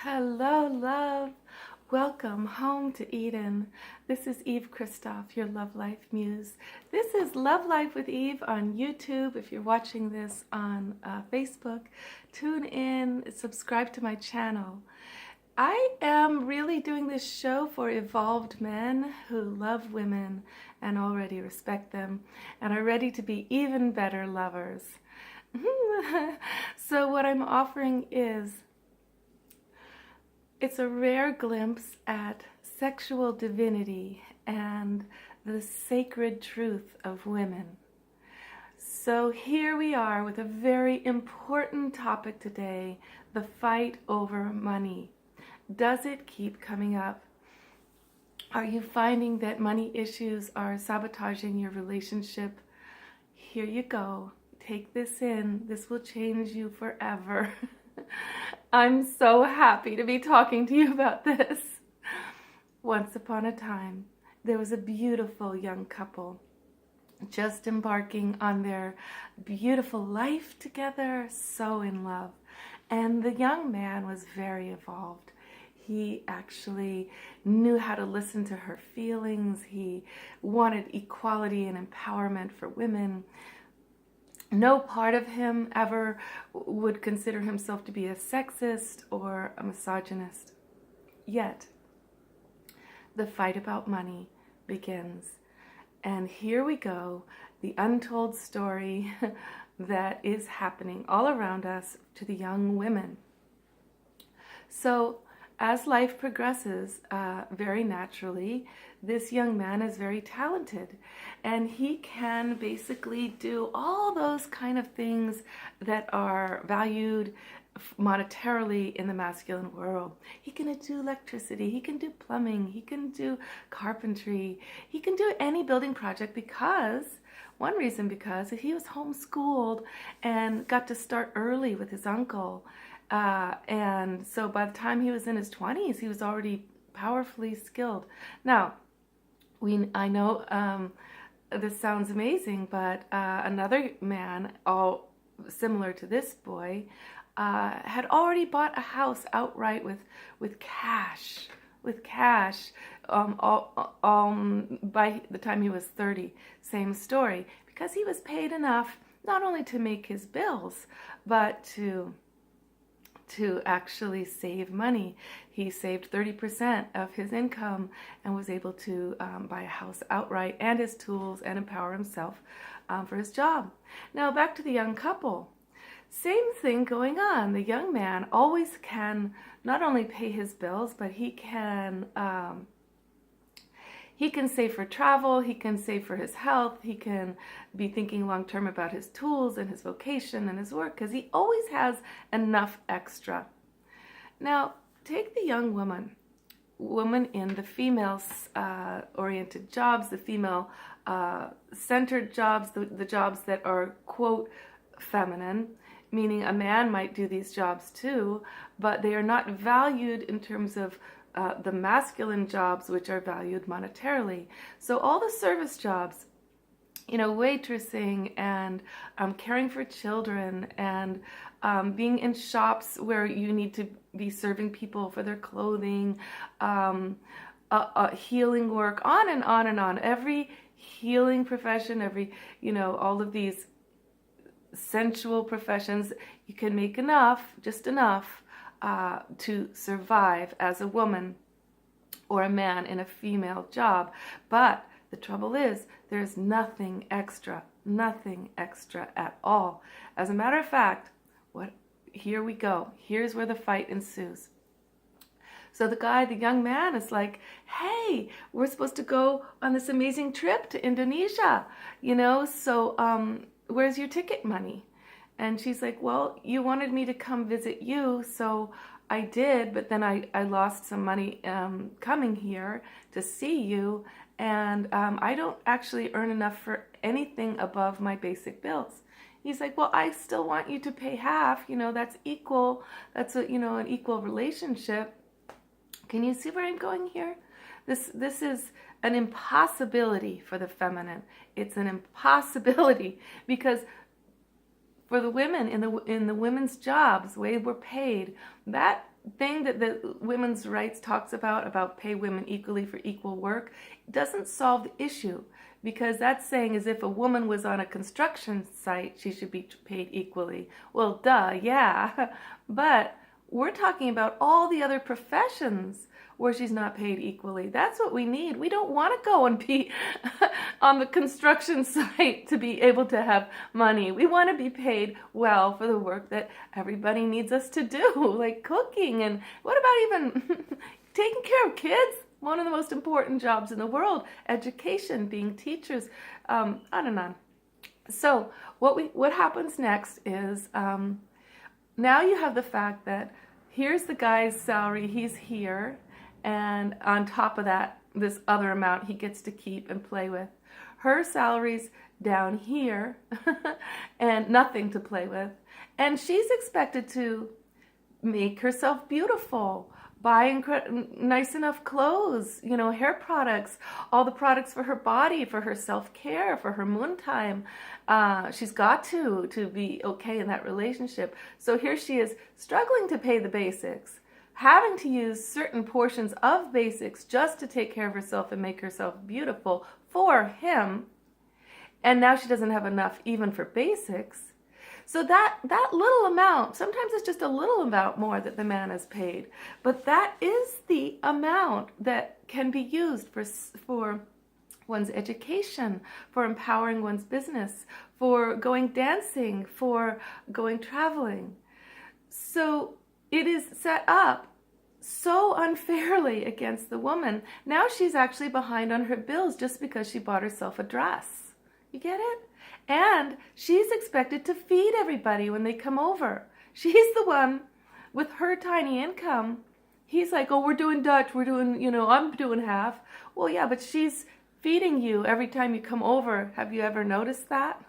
Hello, love. Welcome home to Eden. This is Eve Christoph, your Love Life Muse. This is Love Life with Eve on YouTube. If you're watching this on Facebook, tune in, subscribe to my channel. I am really doing this show for evolved men who love women and already respect them and are ready to be even better lovers. So what I'm offering is it's a rare glimpse at sexual divinity and the sacred truth of women. So here we are with a very important topic today, the fight over money. Does it keep coming up? Are you finding that money issues are sabotaging your relationship? Here you go. Take this in. This will change you forever. I'm so happy to be talking to you about this. Once upon a time, there was a beautiful young couple just embarking on their beautiful life together, so in love. And the young man was very evolved. He actually knew how to listen to her feelings. He wanted equality and empowerment for women. No part of him ever would consider himself to be a sexist or a misogynist. Yet, the fight about money begins. And here we go, the untold story that is happening all around us to the young women. So, as life progresses, very naturally, this young man is very talented and he can basically do all those kind of things that are valued monetarily in the masculine world. He can do electricity, he can do plumbing, he can do carpentry, he can do any building project because he was homeschooled and got to start early with his uncle. And so by the time he was in his 20s, he was already powerfully skilled. Now, I know this sounds amazing, but another man, all similar to this boy, had already bought a house outright with cash. By the time he was 30, same story, because he was paid enough not only to make his bills, but to actually save money. He saved 30% of his income and was able to buy a house outright and his tools and empower himself for his job. Now back to the young couple. Same thing going on. The young man always can not only pay his bills, but he can save for travel, he can save for his health, he can be thinking long term about his tools and his vocation and his work because he always has enough extra. Now, take the young woman in the female-oriented jobs, the female-centered jobs, the jobs that are, quote, feminine, meaning a man might do these jobs too, but they are not valued in terms of the masculine jobs, which are valued monetarily. So all the service jobs, waitressing and caring for children and being in shops where you need to be serving people for their clothing, healing work, on and on and on. Every healing profession, all of these sensual professions, you can make just enough to survive as a woman or a man in a female job. But the trouble is, there's nothing extra at all. As a matter of fact, here we go. Here's where the fight ensues. So the young man is like, hey, we're supposed to go on this amazing trip to Indonesia, so where's your ticket money? And she's like, well, you wanted me to come visit you, so I did, but then I lost some money coming here to see you, and I don't actually earn enough for anything above my basic bills. He's like, well, I still want you to pay half, that's equal, that's an equal relationship. Can you see where I'm going here? This is an impossibility for the feminine. It's an impossibility because for the women in the women's jobs, the way we're paid, that thing that the women's rights talks about pay women equally for equal work, doesn't solve the issue, because that's saying as if a woman was on a construction site, she should be paid equally. Well, duh, yeah. But we're talking about all the other professions where she's not paid equally. That's what we need. We don't want to go and be on the construction site to be able to have money. We want to be paid well for the work that everybody needs us to do, like cooking, and what about even taking care of kids? One of the most important jobs in the world, education, being teachers, on and on. So what happens next is now you have the fact that here's the guy's salary, he's here, and on top of that, this other amount he gets to keep and play with. Her salary's down here and nothing to play with. And she's expected to make herself beautiful, buy nice enough clothes, hair products, all the products for her body, for her self-care, for her moon time. She's got to be okay in that relationship. So here she is struggling to pay the basics, having to use certain portions of basics just to take care of herself and make herself beautiful for him. And now she doesn't have enough even for basics. So that little amount, sometimes it's just a little amount more that the man is paid, but that is the amount that can be used for one's education, for empowering one's business, for going dancing, for going traveling. So it is set up so unfairly against the woman. Now she's actually behind on her bills just because she bought herself a dress. You get it? And she's expected to feed everybody when they come over. She's the one with her tiny income. He's like, oh, we're doing Dutch, we're doing, I'm doing half. Well, yeah, but she's feeding you every time you come over. Have you ever noticed that?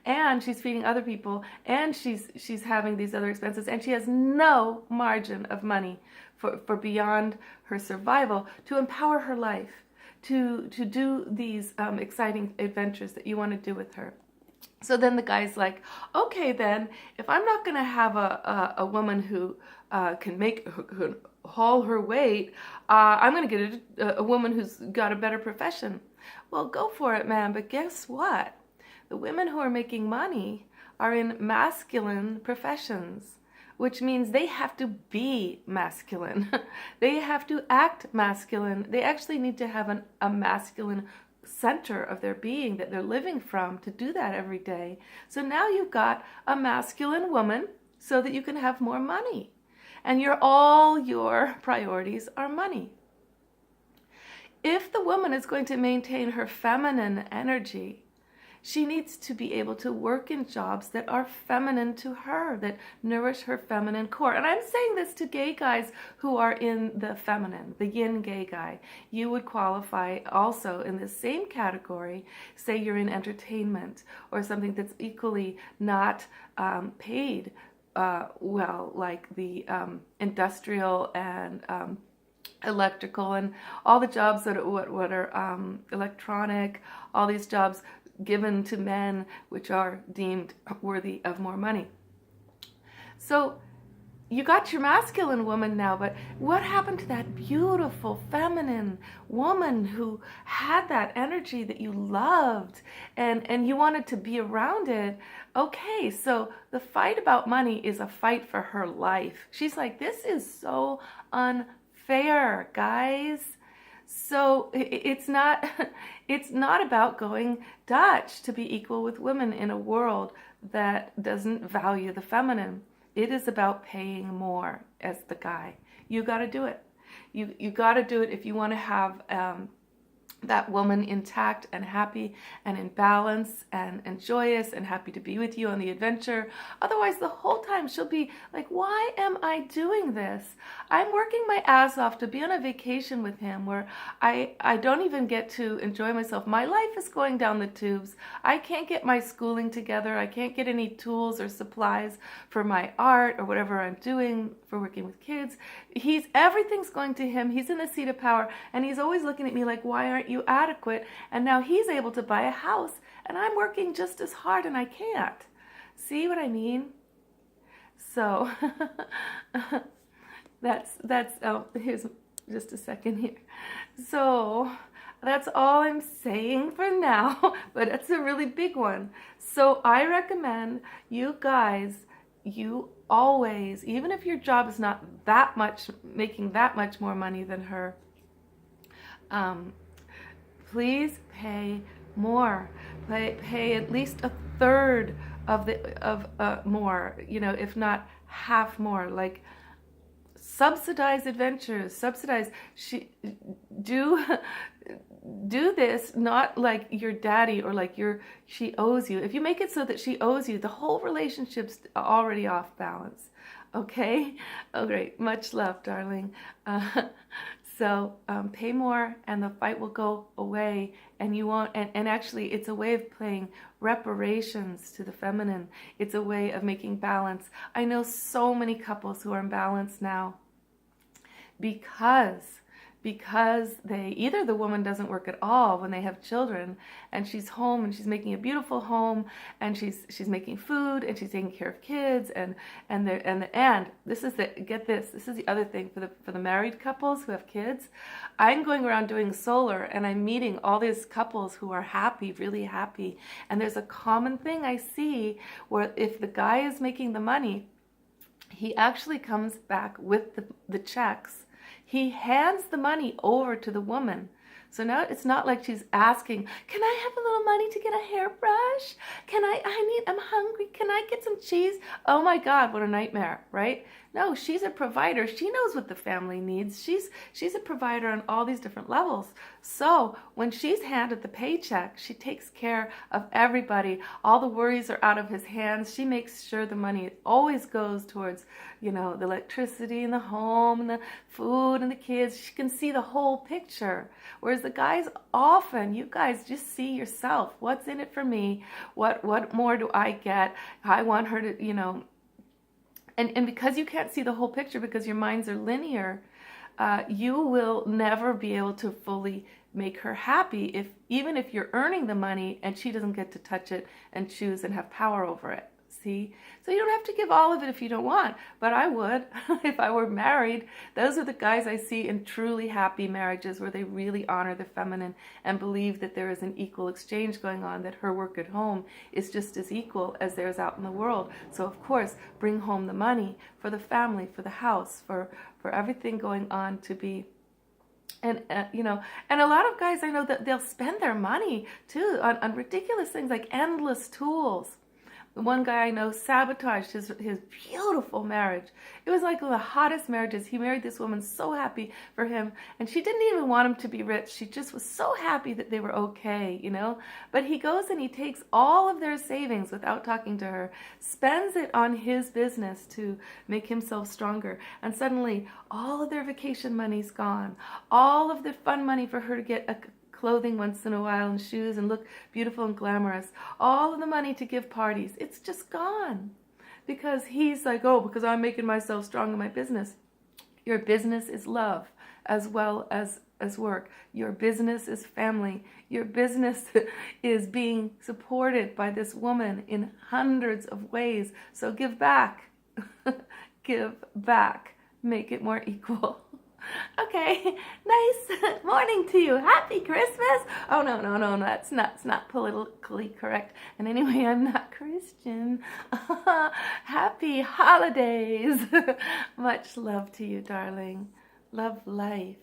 And she's feeding other people, and she's having these other expenses, and she has no margin of money for beyond her survival to empower her life, to do these exciting adventures that you want to do with her. So then the guy's like, okay, then if I'm not going to have a woman who can haul her weight, I'm going to get a woman who's got a better profession. Well, go for it, man. But guess what? The women who are making money are in masculine professions, which means they have to be masculine. They have to act masculine. They actually need to have a masculine center of their being that they're living from to do that every day. So now you've got a masculine woman so that you can have more money. And all your priorities are money. If the woman is going to maintain her feminine energy, she needs to be able to work in jobs that are feminine to her, that nourish her feminine core. And I'm saying this to gay guys who are in the feminine, the yin gay guy. You would qualify also in the same category. Say you're in entertainment or something that's equally not paid well, like the industrial and electrical and all the jobs that what are electronic, all these jobs given to men which are deemed worthy of more money. So you got your masculine woman now, but what happened to that beautiful feminine woman who had that energy that you loved and you wanted to be around it? Okay, so the fight about money is a fight for her life. She's like, this is so unfair, guys. So it's not about going Dutch to be equal with women in a world that doesn't value the feminine. It is about paying more as the guy. You got to do it. You got to do it if you want to have that woman intact and happy and in balance and joyous and happy to be with you on the adventure. Otherwise, the whole time she'll be like, why am I doing this? I'm working my ass off to be on a vacation with him where I don't even get to enjoy myself. My life is going down the tubes. I can't get my schooling together. I can't get any tools or supplies for my art or whatever I'm doing for working with kids. Everything's going to him. He's in the seat of power, and he's always looking at me like, why aren't you adequate? And now he's able to buy a house, and I'm working just as hard and I can't. See what I mean? So here's just a second here. So that's all I'm saying for now, but it's a really big one. So I recommend you guys, you always, even if your job is not that much, making that much more money than her, please pay more. Pay at least a third of more, if not half more. Like, subsidize adventures, subsidize. Do do this not like your daddy or like she owes you. If you make it so that she owes you, the whole relationship's already off balance. Okay? Oh, great. Much love, darling. So pay more and the fight will go away, and you won't, and actually it's a way of playing reparations to the feminine. It's a way of making balance. I know so many couples who are imbalanced now because they, either the woman doesn't work at all when they have children and she's home and she's making a beautiful home and she's making food and she's taking care of kids and this is the other thing for the married couples who have kids. I'm going around doing solar and I'm meeting all these couples who are happy, really happy, and there's a common thing I see where if the guy is making the money, he actually comes back with the checks. He hands the money over to the woman. So now it's not like she's asking, can I have a little money to get a hairbrush? I'm hungry. Can I get some cheese? Oh my God, what a nightmare, right? No, she's a provider. She knows what the family needs. She's a provider on all these different levels. So when she's handed the paycheck, she takes care of everybody. All the worries are out of his hands. She makes sure the money always goes towards, the electricity in the home and the food and the kids. She can see the whole picture. Whereas the guys often, you guys just see yourself. What's in it for me? What more do I get? I want her to, and because you can't see the whole picture because your minds are linear, you will never be able to fully make her happy even if you're earning the money and she doesn't get to touch it and choose and have power over it. See? So you don't have to give all of it if you don't want, but I would if I were married. Those are the guys I see in truly happy marriages where they really honor the feminine and believe that there is an equal exchange going on, that her work at home is just as equal as theirs out in the world. So of course, bring home the money for the family, for the house, for everything going on to be. And and a lot of guys I know that they'll spend their money too on ridiculous things like endless tools. One guy I know sabotaged his beautiful marriage. It was like one of the hottest marriages. He married this woman, so happy for him, and she didn't even want him to be rich. She just was so happy that they were okay, But he goes and he takes all of their savings without talking to her, spends it on his business to make himself stronger, and suddenly all of their vacation money's gone. All of the fun money for her to get a clothing once in a while and shoes and look beautiful and glamorous, all of the money to give parties, it's just gone because he's like, oh, because I'm making myself strong in my business. Your business is love as well as work. Your business is family. Your business is being supported by this woman in hundreds of ways. So give back. Give back. Make it more equal. Okay, nice morning to you. Happy Christmas. Oh, no, that's not politically correct. And anyway, I'm not Christian. Happy holidays. Much love to you, darling. Love life.